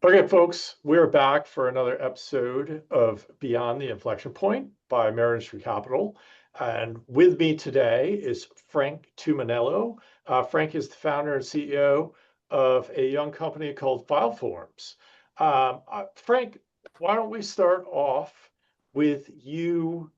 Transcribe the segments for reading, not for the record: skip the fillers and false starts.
Okay, folks, we're back for another episode of Beyond the Inflection Point by Marin Street Capital. And with me today is Frank Tumminello. Frank is the founder and CEO of a young company called FileForms. Frank, why don't we start off with you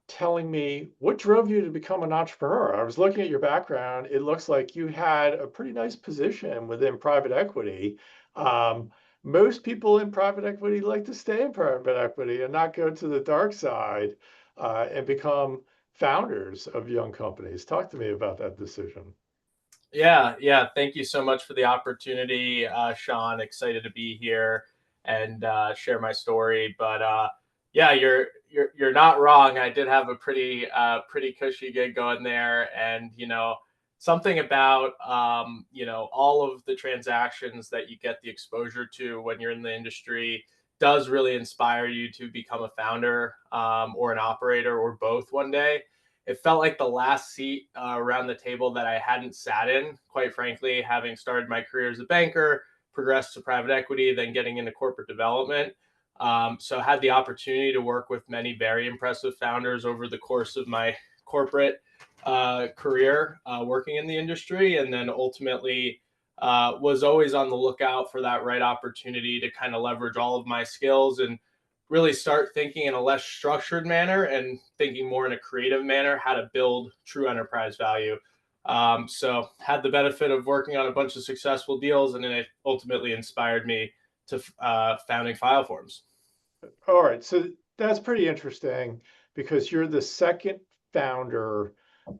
telling me what drove you to become an entrepreneur? I was looking at your background. It looks like you had a pretty nice position within private equity. Um, Most people in private equity like to stay in private equity and not go to the dark side and become founders of young companies. Talk to me about that decision. Yeah. Thank you so much for the opportunity, Sean. Excited to be here and share my story. But yeah, you're not wrong. I did have a pretty cushy gig going there, and something about all of the transactions that you get the exposure to when you're in the industry does really inspire you to become a founder or an operator or both one day. It felt like the last seat around the table that I hadn't sat in, quite frankly, having started my career as a banker, progressed to private equity, then getting into corporate development. So I had the opportunity to work with many very impressive founders over the course of my corporate career working in the industry, and then ultimately was always on the lookout for that right opportunity to kind of leverage all of my skills and really start thinking in a less structured manner and thinking more in a creative manner how to build true enterprise value. So had the benefit of working on a bunch of successful deals, and then it ultimately inspired me to founding FileForms. All right, so that's pretty interesting because you're the second founder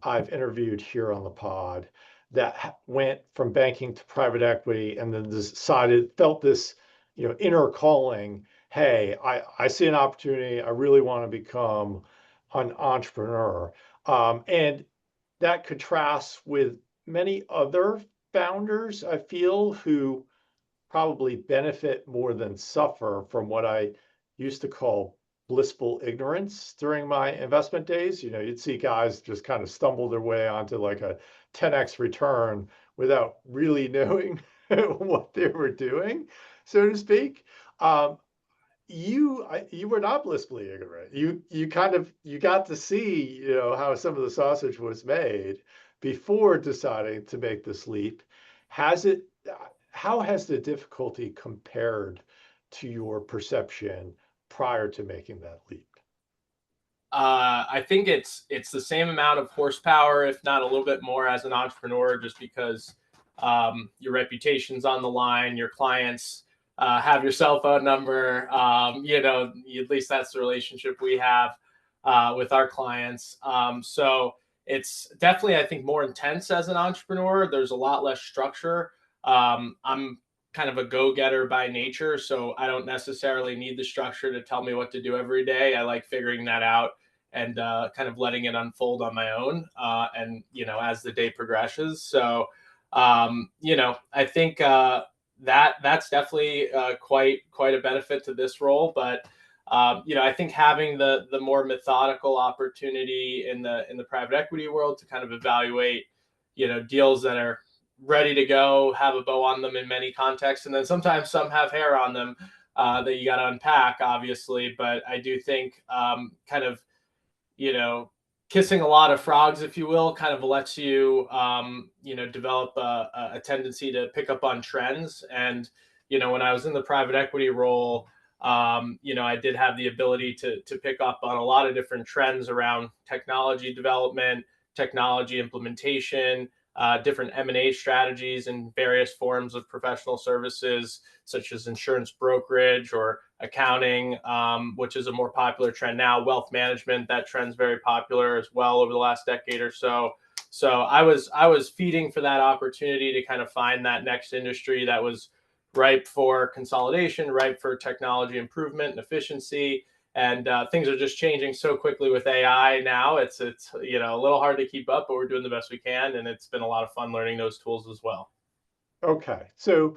I've interviewed here on the pod that went from banking to private equity and then decided, felt this, inner calling. Hey, I see an opportunity. I really want to become an entrepreneur. And that contrasts with many other founders, I feel, who probably benefit more than suffer from what I used to call blissful ignorance during my investment days. You'd see guys just kind of stumble their way onto like a 10x return without really knowing what they were doing, so to speak. Um, you were not blissfully ignorant. You got to see how some of the sausage was made before deciding to make this leap. Has it? How has the difficulty compared to your perception prior to making that leap? I think it's the same amount of horsepower, if not a little bit more, as an entrepreneur, just because your reputation's on the line, your clients have your cell phone number. At least that's the relationship we have with our clients. So it's definitely, I think, more intense as an entrepreneur. There's a lot less structure. I'm kind of a go-getter by nature, so I don't necessarily need the structure to tell me what to do every day. I like figuring that out and kind of letting it unfold on my own, and as the day progresses. So I think that's definitely quite a benefit to this role. But I think having the more methodical opportunity in the private equity world to kind of evaluate deals that are ready to go, have a bow on them in many contexts, and then sometimes some have hair on them that you got to unpack, obviously. But I do think kind of kissing a lot of frogs, if you will, kind of lets you develop a tendency to pick up on trends. And when I was in the private equity role, I did have the ability to pick up on a lot of different trends around technology development, technology implementation, different M&A strategies and various forms of professional services, such as insurance brokerage or accounting, which is a more popular trend now. Wealth management, that trend's very popular as well over the last decade or so. So I was feeding for that opportunity to kind of find that next industry that was ripe for consolidation, ripe for technology improvement and efficiency. And things are just changing so quickly with AI now. It's a little hard to keep up, but we're doing the best we can, and it's been a lot of fun learning those tools as well. Okay, so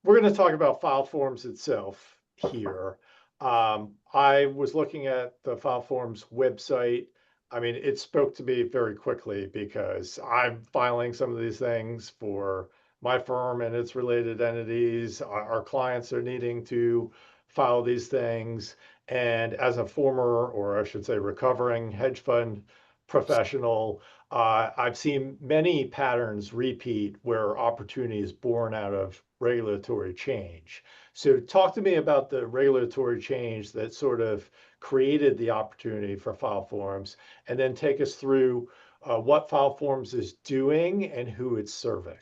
we're going to talk about FileForms itself here. I was looking at the FileForms website. I mean, it spoke to me very quickly because I'm filing some of these things for my firm and its related entities, our clients are needing to file these things. And as a former, or I should say, recovering hedge fund professional, I've seen many patterns repeat where opportunity is born out of regulatory change. So talk to me about the regulatory change that sort of created the opportunity for FileForms, and then take us through what FileForms is doing and who it's serving.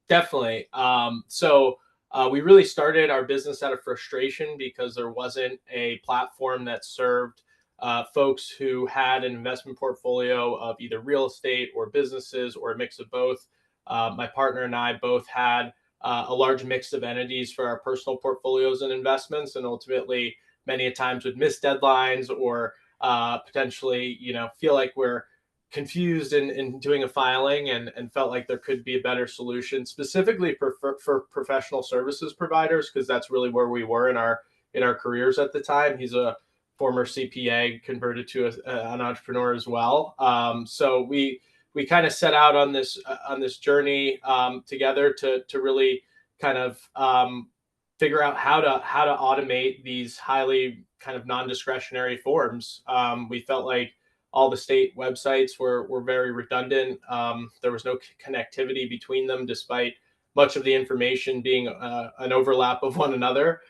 Definitely. We really started our business out of frustration because there wasn't a platform that served folks who had an investment portfolio of either real estate or businesses or a mix of both. My partner and I both had a large mix of entities for our personal portfolios and investments, and ultimately, many a times would miss deadlines or potentially, feel like we're confused in doing a filing and felt like there could be a better solution specifically for professional services providers, because that's really where we were in our careers at the time. He's a former CPA converted to an entrepreneur as well. So we kind of set out on this journey together to really kind of figure out how to automate these highly kind of non-discretionary forms. We felt like all the state websites were very redundant. There was no connectivity between them, despite much of the information being an overlap of one another.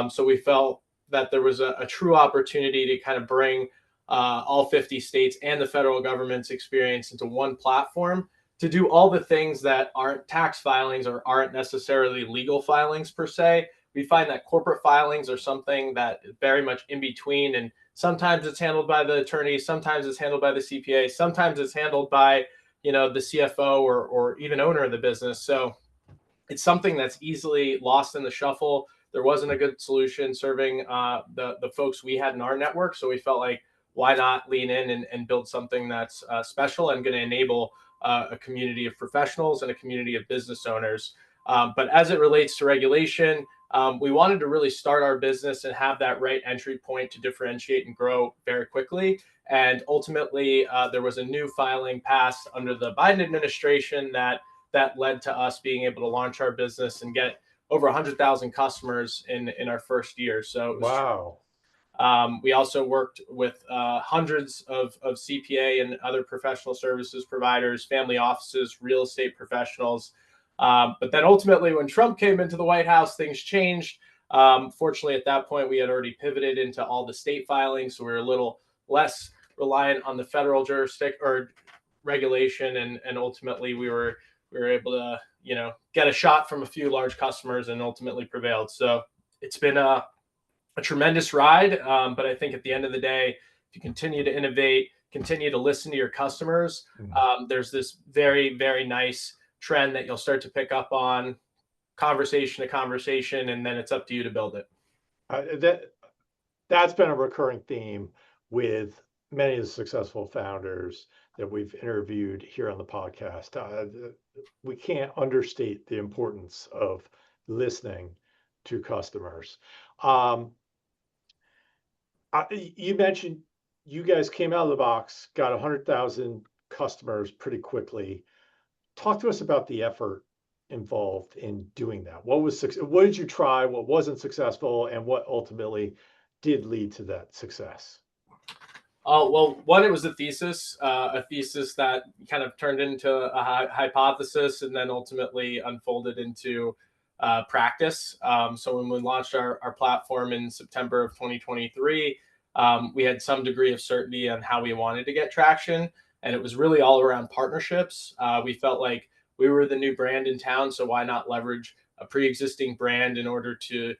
So we felt that there was a true opportunity to kind of bring all 50 states and the federal government's experience into one platform to do all the things that aren't tax filings or aren't necessarily legal filings per se. We find that corporate filings are something that is very much in between, and sometimes it's handled by the attorney, sometimes it's handled by the CPA, sometimes it's handled by the CFO or even owner of the business. So it's something that's easily lost in the shuffle. There wasn't a good solution serving the folks we had in our network, so we felt like, why not lean in and build something that's special and going to enable a community of professionals and a community of business owners. But as it relates to regulation, we wanted to really start our business and have that right entry point to differentiate and grow very quickly. And ultimately, there was a new filing passed under the Biden administration that led to us being able to launch our business and get over 100,000 customers in our first year. So wow. We also worked with hundreds of CPA and other professional services providers, family offices, real estate professionals. But then ultimately, when Trump came into the White House, things changed. Fortunately, at that point, we had already pivoted into all the state filings, so we were a little less reliant on the federal jurisdiction or regulation, and ultimately we were able to get a shot from a few large customers and ultimately prevailed. So it's been a tremendous ride, but I think at the end of the day, if you continue to innovate, continue to listen to your customers, there's this very, very nice trend that you'll start to pick up on, conversation to conversation, and then it's up to you to build it. That's been a recurring theme with many of the successful founders that we've interviewed here on the podcast. We can't understate the importance of listening to customers. You mentioned you guys came out of the box, got 100,000 customers pretty quickly. Talk to us about the effort involved in doing that. What did you try? What wasn't successful, and what ultimately did lead to that success? Well, one, it was a thesis that kind of turned into a hypothesis and then ultimately unfolded into practice. So when we launched our platform in September of 2023, we had some degree of certainty on how we wanted to get traction. And it was really all around partnerships. We felt like we were the new brand in town, so why not leverage a pre-existing brand in order to,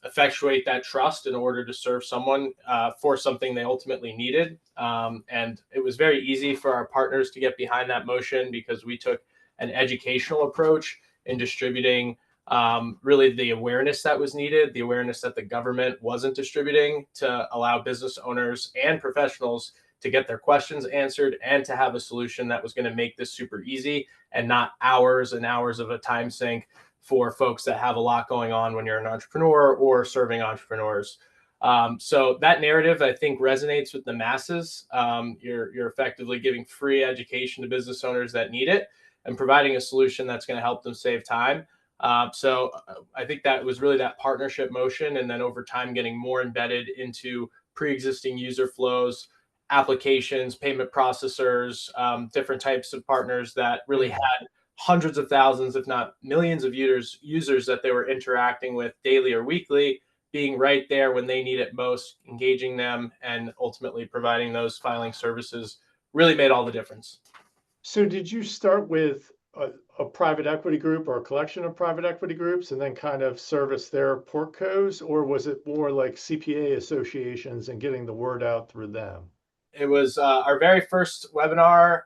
effectuate that trust in order to serve someone for something they ultimately needed. And it was very easy for our partners to get behind that motion because we took an educational approach in distributing really the awareness that was needed, the awareness that the government wasn't distributing, to allow business owners and professionals to get their questions answered and to have a solution that was going to make this super easy and not hours and hours of a time sink for folks that have a lot going on when you're an entrepreneur or serving entrepreneurs. So that narrative, I think, resonates with the masses. You're effectively giving free education to business owners that need it. and providing a solution that's going to help them save time. So I think that was really that partnership motion, and then over time getting more embedded into pre-existing user flows, applications, payment processors, different types of partners that really had hundreds of thousands, if not millions of users that they were interacting with daily or weekly, being right there when they need it most, engaging them, and ultimately providing those filing services really made all the difference. So did you start with a private equity group or a collection of private equity groups and then kind of service their portcos, or was it more like CPA associations and getting the word out through them? It was our very first webinar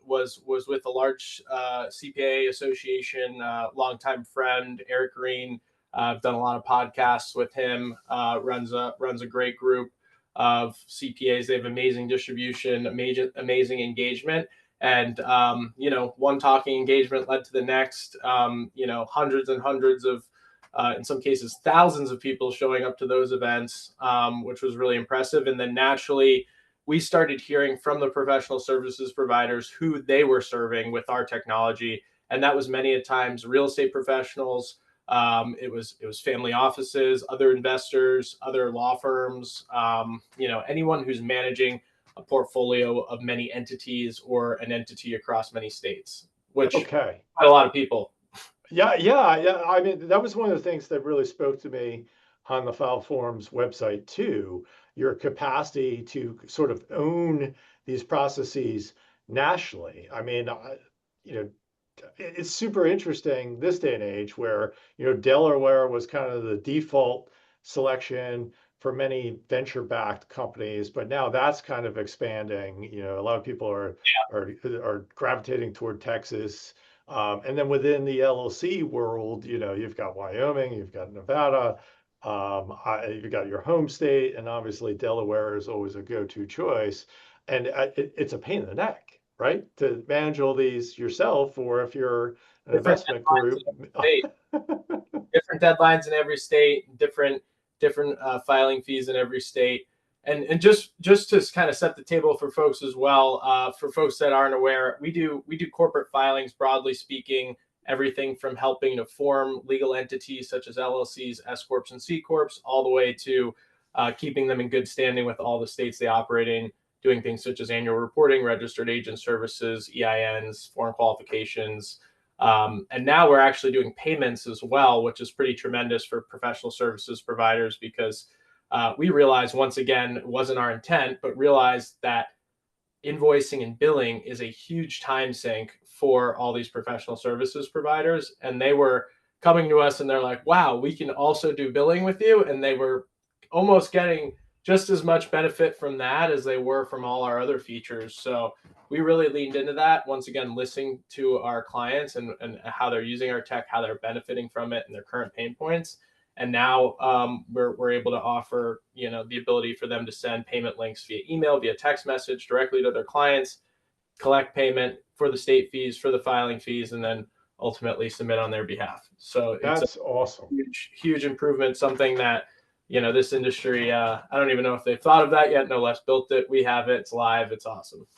was with a large CPA association, longtime friend, Eric Green. I've done a lot of podcasts with him. Runs a great group of CPAs. They have amazing distribution, amazing engagement, and one talking engagement led to the next. Hundreds and hundreds of, in some cases, thousands of people showing up to those events, which was really impressive. And then naturally, we started hearing from the professional services providers who they were serving with our technology, and that was many a times real estate professionals. It was family offices, other investors, other law firms. Anyone who's managing a portfolio of many entities or an entity across many states, which Okay. a lot of people. Yeah. I mean, that was one of the things that really spoke to me on the FileForms website too. Your capacity to sort of own these processes nationally. I mean, it's super interesting this day and age where, Delaware was kind of the default selection for many venture-backed companies, but now that's kind of expanding. A lot of people are gravitating toward Texas. And then within the LLC world, you've got Wyoming, you've got Nevada, you've got your home state, and obviously Delaware is always a go-to choice. And it's a pain in the neck, right, to manage all these yourself, or if you're an investment group. Different deadlines in every state, different filing fees in every state. And just to kind of set the table for folks as well, for folks that aren't aware, we do corporate filings, broadly speaking, everything from helping to form legal entities such as LLCs, S corps, and C corps, all the way to keeping them in good standing with all the states they operate in, doing things such as annual reporting, registered agent services, EINs, foreign qualifications. And now we're actually doing payments as well, which is pretty tremendous for professional services providers, because we realized, once again, it wasn't our intent, but realized that invoicing and billing is a huge time sink for all these professional services providers. And they were coming to us and they're like, wow, we can also do billing with you. And they were almost getting just as much benefit from that as they were from all our other features. So we really leaned into that, once again, listening to our clients and how they're using our tech, how they're benefiting from it, and their current pain points. And now we're able to offer, the ability for them to send payment links via email, via text message directly to their clients, collect payment for the state fees, for the filing fees, and then ultimately submit on their behalf. So That's awesome. Huge improvement, something that, this industry, I don't even know if they've thought of that yet. No less built it. We have it. It's live. It's awesome.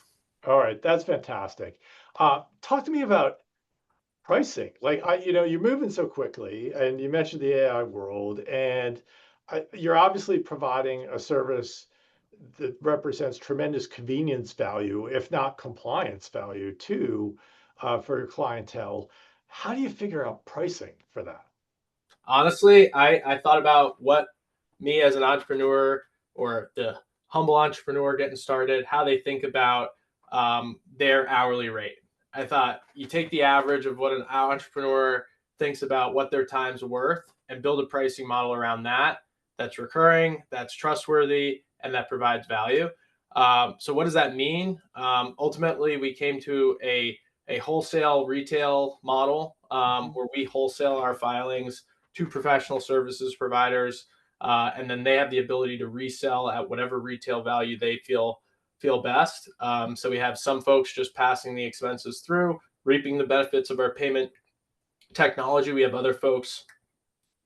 All right. That's fantastic. Talk to me about pricing. Like, you're moving so quickly, and you mentioned the AI world, and you're obviously providing a service that represents tremendous convenience value, if not compliance value too, for your clientele. How do you figure out pricing for that? Honestly, I thought about what me as an entrepreneur, or the humble entrepreneur getting started, how they think about their hourly rate. I thought, you take the average of what an entrepreneur thinks about what their time's worth and build a pricing model around that, that's recurring, that's trustworthy, and that provides value. So what does that mean? Ultimately, we came to a wholesale retail model, where we wholesale our filings to professional services providers, and then they have the ability to resell at whatever retail value they feel best. So we have some folks just passing the expenses through, reaping the benefits of our payment technology. We have other folks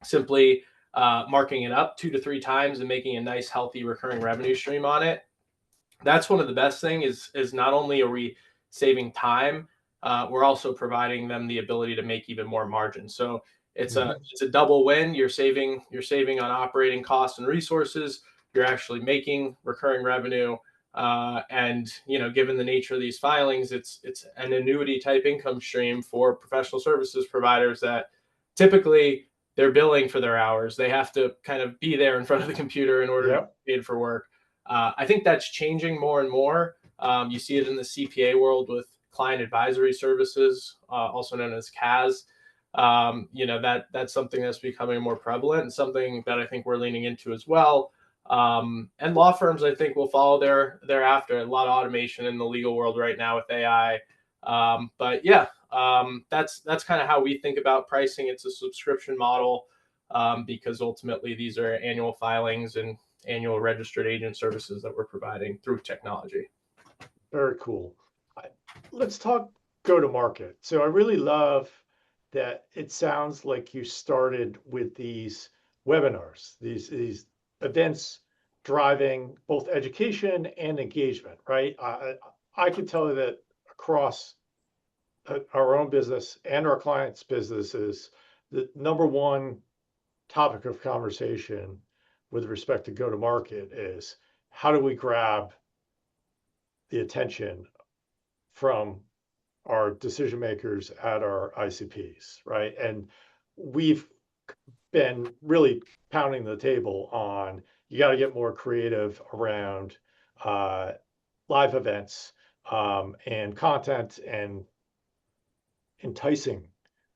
simply marking it up 2 to 3 times and making a nice, healthy, recurring revenue stream on it. That's one of the best things is not only are we saving time, we're also providing them the ability to make even more margin. So it's Mhm. a double win. You're saving on operating costs and resources. You're actually making recurring revenue. And given the nature of these filings, it's an annuity type income stream for professional services providers that typically they're billing for their hours. They have to kind of be there in front of the computer in order to Yep. get paid for work. I think that's changing more and more. You see it in the CPA world with client advisory services, also known as CAS. That's something that's becoming more prevalent and something that I think we're leaning into as well. And law firms, I think, will follow thereafter. A lot of automation in the legal world right now with AI. But yeah, that's kind of how we think about pricing. It's a subscription model because ultimately these are annual filings and annual registered agent services that we're providing through technology. Very cool. Let's talk go to market. So I really love that it sounds like you started with these webinars, these events driving both education and engagement, right? I can tell you that across our own business and our clients' businesses, the number one topic of conversation with respect to go to market is how do we grab the attention from our decision makers at our ICPs, right? And we've been really pounding the table on you got to get more creative around uh, live events and content and enticing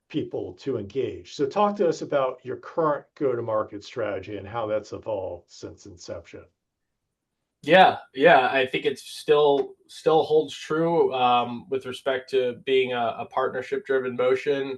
people to engage. So talk to us about your current go-to-market strategy and how that's evolved since inception. Yeah, I think it still holds true with respect to being a partnership driven motion.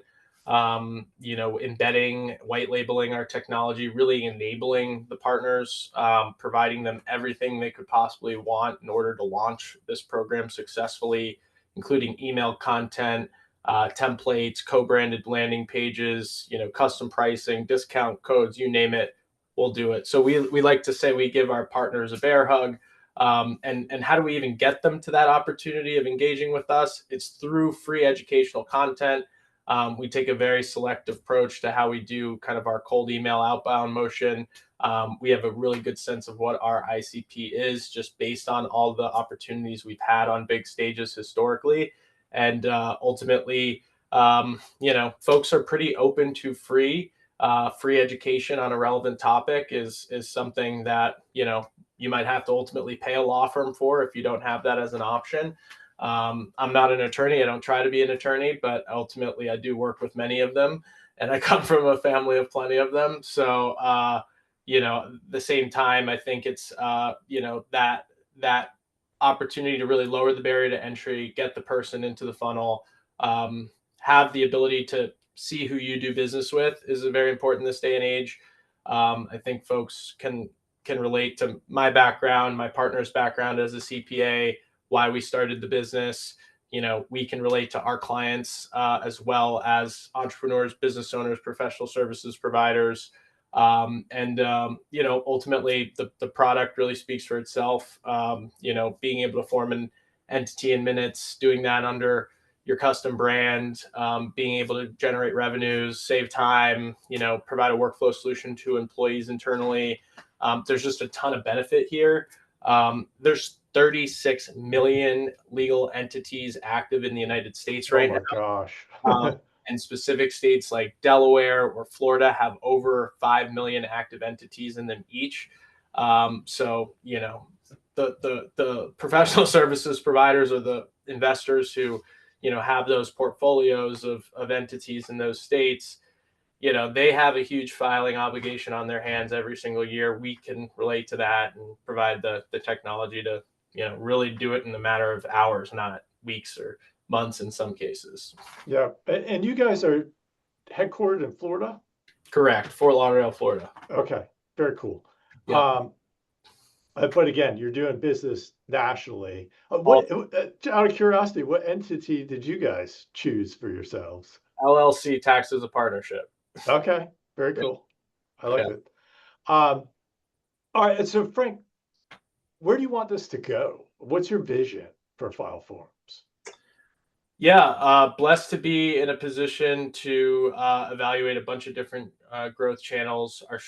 Embedding, white labeling our technology, really enabling the partners, providing them everything they could possibly want in order to launch this program successfully, including email content, templates, co-branded landing pages, custom pricing, discount codes, you name it, we'll do it. So we like to say we give our partners a bear hug. And how do we even get them to that opportunity of engaging with us? It's through free educational content. We take a very selective approach to how we do kind of our cold email outbound motion. We have a really good sense of what our ICP is just based on all the opportunities we've had on big stages historically. And ultimately, folks are pretty open to free education on a relevant topic is something that, you might have to ultimately pay a law firm for if you don't have that as an option. I'm not an attorney. I don't try to be an attorney, but ultimately I do work with many of them, and I come from a family of plenty of them. So, the same time, I think it's, that opportunity to really lower the barrier to entry, get the person into the funnel, have the ability to see who you do business with is very important in this day and age. I think folks can relate to my background, my partner's background as a CPA, why we started the business. We can relate to our clients as well as entrepreneurs, business owners, professional services providers. Ultimately the product really speaks for itself. Being able to form an entity in minutes, doing that under your custom brand, being able to generate revenues, save time, provide a workflow solution to employees internally. There's just a ton of benefit here. There's 36 million legal entities active in the United States right Oh my now. gosh. And specific states like Delaware or Florida have over 5 million active entities in them each. So, the professional services providers or the investors who, have those portfolios of entities in those states, they have a huge filing obligation on their hands every single year. We can relate to that and provide the technology to, really do it in a matter of hours, not weeks or months in some cases. Yeah. And you guys are headquartered in Florida? Correct. Fort Lauderdale, Florida. Okay. Very cool. Yeah. But again, you're doing business nationally. All Out of curiosity, what entity did you guys choose for yourselves? LLC taxed as a partnership. Okay. Very Yeah. cool. I like Yeah. it. All right. And so, Frank, where do you want this to go? What's your vision for FileForms? Yeah, blessed to be in a position to evaluate a bunch of different growth channels. Our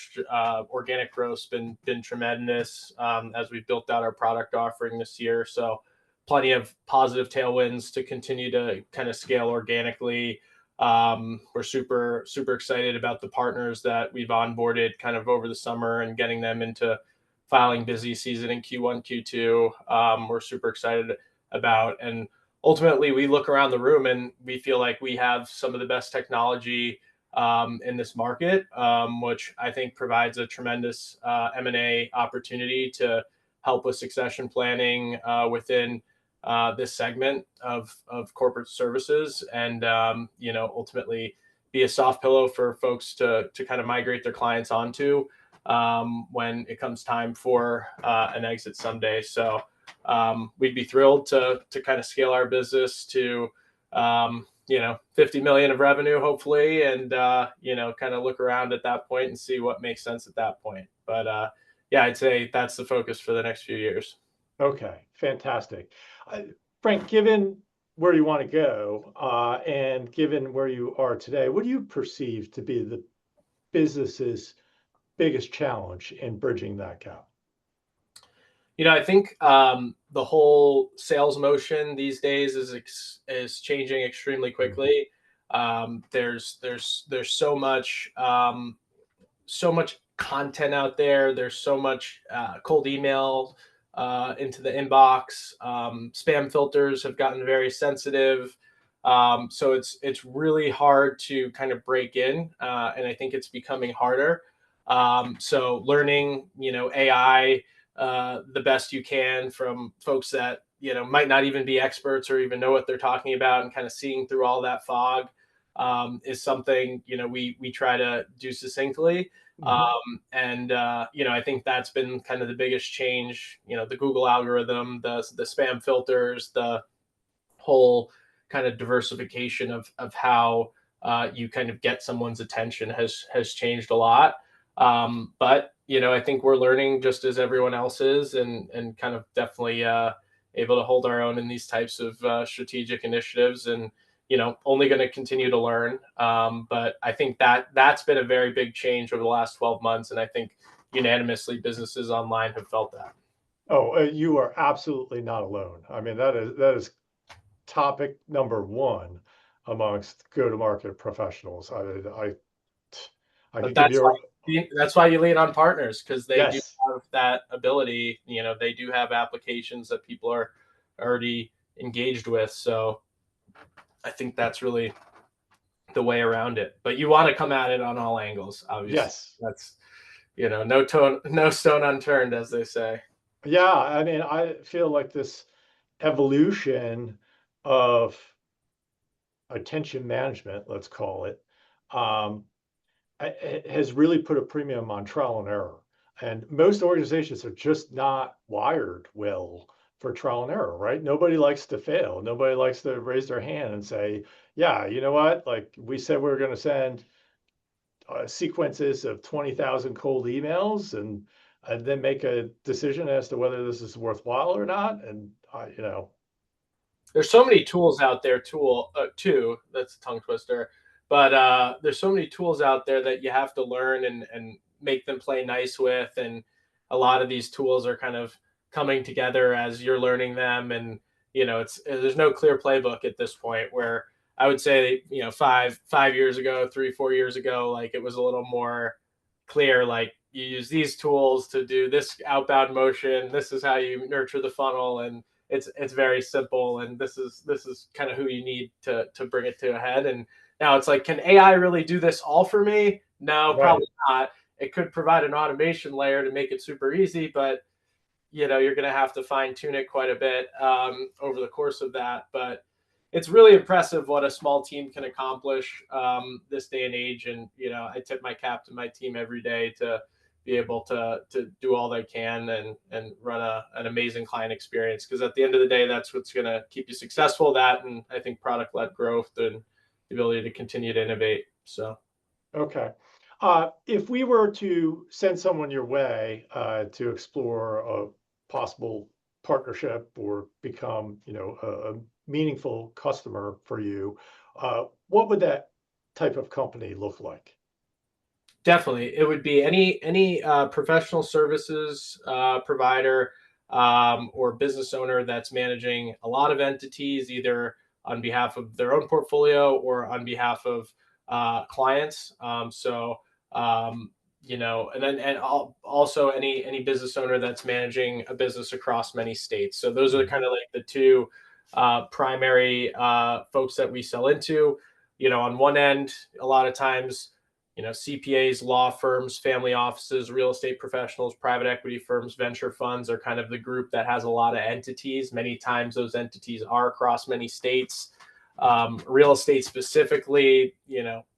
organic growth's been tremendous as we've built out our product offering this year. So, plenty of positive tailwinds to continue to kind of scale organically. We're super excited about the partners that we've onboarded kind of over the summer and getting them into filing busy season in Q1, Q2. We're super excited about, and ultimately we look around the room and we feel like we have some of the best technology in this market, which I think provides a tremendous M&A opportunity to help with succession planning within this segment of corporate services, and ultimately be a soft pillow for folks to kind of migrate their clients onto when it comes time for an exit someday. So we'd be thrilled to kind of scale our business to 50 million of revenue, hopefully, and kind of look around at that point and see what makes sense at that point. But yeah, I'd say that's the focus for the next few years. Okay, fantastic. Frank, given where you want to go and given where you are today, what do you perceive to be the business's biggest challenge in bridging that gap? I think the whole sales motion these days is changing extremely quickly. There's so much content out there. There's so much cold email into the inbox. Spam filters have gotten very sensitive. So it's really hard to kind of break in, and I think it's becoming harder. So learning, AI the best you can from folks that might not even be experts or even know what they're talking about, and kind of seeing through all that fog is something we try to do succinctly. And I think that's been kind of the biggest change. The Google algorithm, the spam filters, the whole kind of diversification of how you kind of get someone's attention has changed a lot. But I think we're learning just as everyone else is, and kind of definitely able to hold our own in these types of strategic initiatives, and only going to continue to learn. But I think that's been a very big change over the last 12 months, and I think unanimously businesses online have felt that. Oh, you are absolutely not alone. I mean, that is topic number one amongst go-to-market professionals. I But could give you that's why you lean on partners, because they do yes. have that ability. They do have applications that people are already engaged with. So I think that's really the way around it. But you want to come at it on all angles, obviously. Yes. That's no stone unturned, as they say. Yeah, I mean, I feel like this evolution of attention management, let's call it, um, it has really put a premium on trial and error. And most organizations are just not wired well for trial and error, right? Nobody likes to fail. Nobody likes to raise their hand and say, yeah, you know what? Like we said, we are going to send sequences of 20,000 cold emails and then make a decision as to whether this is worthwhile or not. And, There's so many tools out there too. That's a tongue twister. But there's so many tools out there that you have to learn and make them play nice with, and a lot of these tools are kind of coming together as you're learning them. And it's there's no clear playbook at this point, where I would say 5 years ago, 3 4 years ago, like it was a little more clear, like you use these tools to do this outbound motion, this is how you nurture the funnel, and it's very simple, and this is kind of who you need to bring it to a head. And now it's like, can AI really do this all for me? No, right. probably not. It could provide an automation layer to make it super easy, but you're going to have to fine tune it quite a bit over the course of that. But it's really impressive what a small team can accomplish this day and age. And I tip my cap to my team every day to be able to do all they can and run an amazing client experience, because at the end of the day, that's what's going to keep you successful. That, and I think product led growth and the ability to continue to innovate. So Okay. If we were to send someone your way to explore a possible partnership or become, a meaningful customer for you, what would that type of company look like? Definitely, it would be any professional services provider or business owner that's managing a lot of entities, either on behalf of their own portfolio or on behalf of clients. And then also any business owner that's managing a business across many states. So those are kind of like the two primary folks that we sell into. On one end, a lot of times, CPAs, law firms, family offices, real estate professionals, private equity firms, venture funds are kind of the group that has a lot of entities. Many times those entities are across many states. Real estate specifically,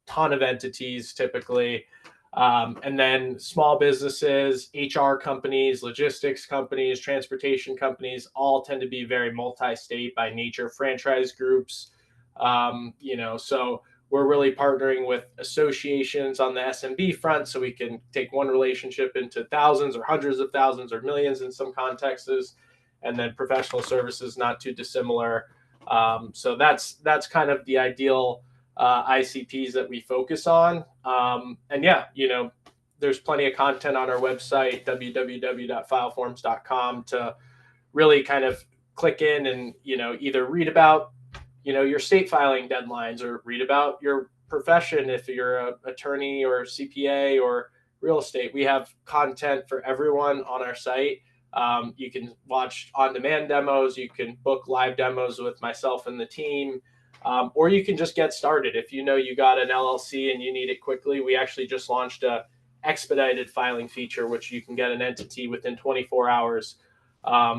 ton of entities typically. And then small businesses, HR companies, logistics companies, transportation companies all tend to be very multi-state by nature. Franchise groups, so we're really partnering with associations on the SMB front, so we can take one relationship into thousands or hundreds of thousands or millions in some contexts, and then professional services not too dissimilar. So that's kind of the ideal ICPs that we focus on. And yeah, there's plenty of content on our website, www.fileforms.com, to really kind of click in and, either read about, your state filing deadlines, or read about your profession if you're an attorney or CPA or real estate. We have content for everyone on our site. You can watch on-demand demos. You can book live demos with myself and the team. Or you can just get started. If you got an LLC and you need it quickly, we actually just launched a expedited filing feature, which you can get an entity within 24 hours.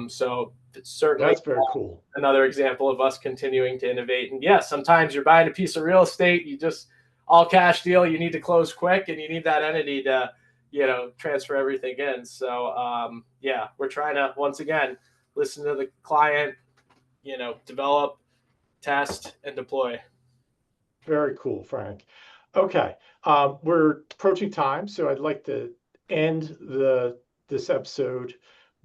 So it's certainly That's very cool. Another example of us continuing to innovate. And yeah, sometimes you're buying a piece of real estate, you just all cash deal, you need to close quick, and you need that entity to, transfer everything in. So yeah, we're trying to, once again, listen to the client, develop, test, and deploy. Very cool, Frank. Okay, we're approaching time, so I'd like to end this episode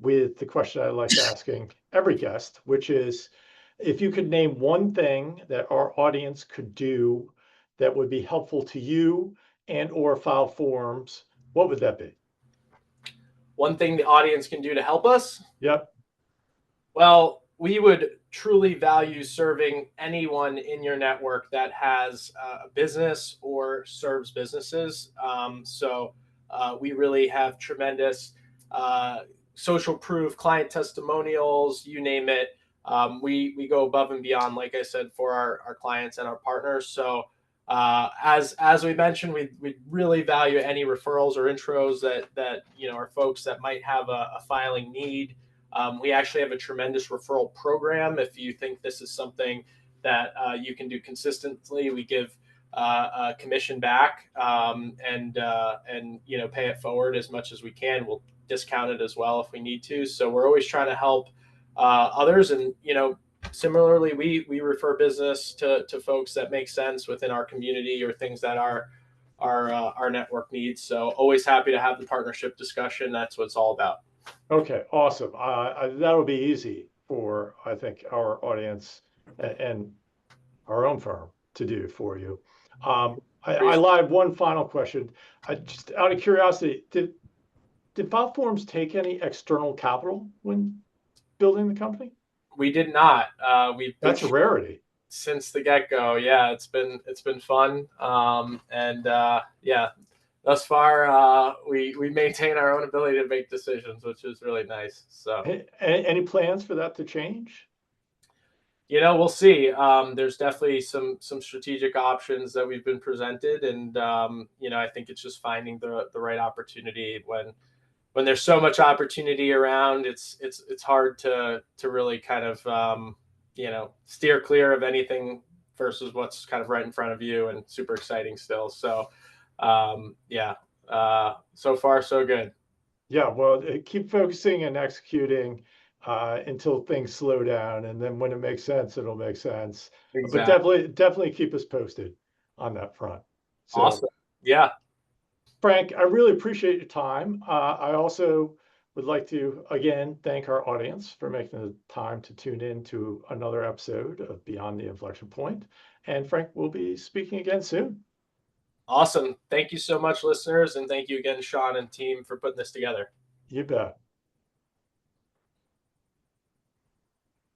with the question I like asking every guest, which is, if you could name one thing that our audience could do that would be helpful to you and or FileForms, what would that be? One thing the audience can do to help us? Yep. Well, we would truly value serving anyone in your network that has a business or serves businesses. We really have tremendous social proof, client testimonials, you name it. We go above and beyond, like I said, for our clients and our partners. So as we mentioned, we really value any referrals or intros that are folks that might have a filing need. We actually have a tremendous referral program. If you think this is something that you can do consistently, we give a commission back, and pay it forward as much as we can. We'll discount it as well if we need to. So we're always trying to help others, and similarly, we refer business to folks that make sense within our community or things that our network needs. So always happy to have the partnership discussion. That's what it's all about. Okay, awesome. That'll be easy for, I think, our audience and our own firm to do for you. I lied. One final question. Just out of curiosity, did FileForms take any external capital when building the company? We did not. That's a rarity. Since the get-go. Yeah, it's been fun. Yeah, thus far, we maintain our own ability to make decisions, which is really nice. So any plans for that to change? We'll see. There's definitely some strategic options that we've been presented, and I think it's just finding the right opportunity. When there's so much opportunity around, it's hard to really kind of steer clear of anything versus what's kind of right in front of you, and super exciting still. So so far so good. Yeah, well, keep focusing and executing until things slow down, and then when it makes sense, it'll make sense. Exactly. But definitely keep us posted on that front. So, awesome. Yeah. Frank, I really appreciate your time. I also would like to again thank our audience for making the time to tune in to another episode of Beyond the Inflection Point. And Frank will be speaking again soon. Awesome. Thank you so much, listeners. And thank you again, Sean and team, for putting this together. You bet.